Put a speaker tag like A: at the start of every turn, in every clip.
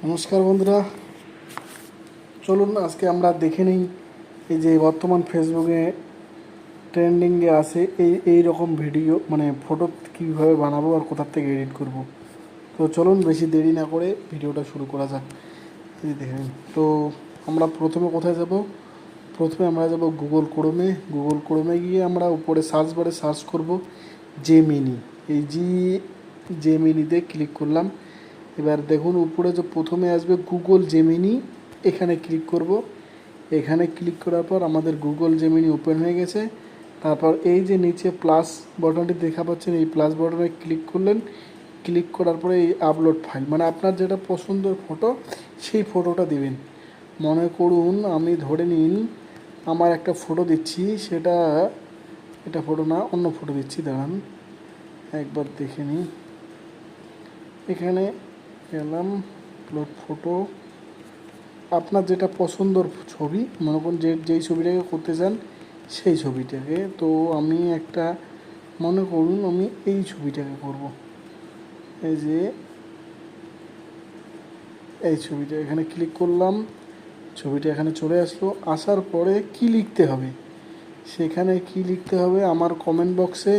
A: নমস্কার বন্ধুরা, চলুন আজকে আমরা দেখে নিই এই যে বর্তমান ফেসবুকে ট্রেন্ডিংয়ে আছে এই রকম ভিডিও মানে ফটো কীভাবে বানাবো আর কোথার থেকে এডিট করব। তো চলুন বেশি দেরি না করে ভিডিওটা শুরু করা যাক। এই দেখেন, তো আমরা প্রথমে কোথায় যাব? প্রথমে আমরা যাব গুগল ক্রোমে গিয়ে আমরা উপরে সার্চ বারে সার্চ করব জেমিনি। এই জেমিনিতে ক্লিক করলাম। এবার দেখুন উপরে যে প্রথমে আসবে গুগল জেমিনি, এখানে ক্লিক করব। এখানে ক্লিক করার পর আমাদের গুগল জেমিনি ওপেন হয়ে গেছে। তারপর এই যে নিচে প্লাস বাটনটি দেখা পাচ্ছেন, এই প্লাস বাটনে ক্লিক করলেন। ক্লিক করার পরে এই আপলোড ফাইল মানে আপনার যেটা পছন্দের ফটো সেই ফটোটা দিবেন। মনে করুন আমি ধরে নিন আমার একটা ফটো দিচ্ছি, এটা ফটো না, অন্য ফটো দিচ্ছি, দাঁড়ান একবার দেখে নিই। এখানে গেলাম, আপলোড ফটো, আপনার যেটা পছন্দর ছবি, মনে করুন যেই ছবিটাকে করতে চান সেই ছবিটাকে। তো আমি একটা, মনে করুন আমি এই ছবিটাকে করব। এই যে এই ছবিটা, এখানে ক্লিক করলাম, ছবিটা এখানে চলে আসলো। আসার পরে কি লিখতে হবে, সেখানে কি লিখতে হবে আমার কমেন্ট বক্সে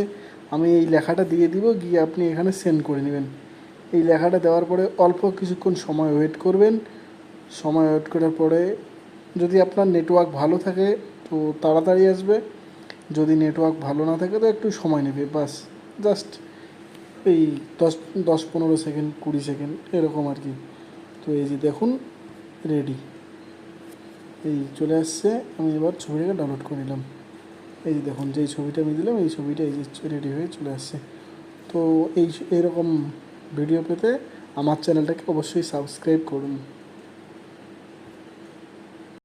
A: আমি এই লেখাটা দিয়ে দিব, গিয়ে আপনি এখানে সেন্ড করে নেবেন। এই লেখাটা দেওয়ার পরে অল্প কিছুক্ষণ সময় ওয়েট করবেন। সময় ওয়েট করার পরে যদি আপনার নেটওয়ার্ক ভালো থাকে তো তাড়াতাড়ি আসবে, যদি নেটওয়ার্ক ভালো না থাকে তো একটু সময় নেবে। বাস জাস্ট এই 10-15 সেকেন্ড 20 সেকেন্ড এরকম আর কি। তো এই যে দেখুন রেডি, এই চলে আসছে। আমি এবার ছবিটাকে ডাউনলোড করে নিলাম। এই যে দেখুন যেই ছবিটা আমি দিলাম এই ছবিটা এই যে রেডি হয়ে চলে আসছে। তো এইরকম ভিডিও পেতে আমার চ্যানেলটাকে অবশ্যই সাবস্ক্রাইব করুন।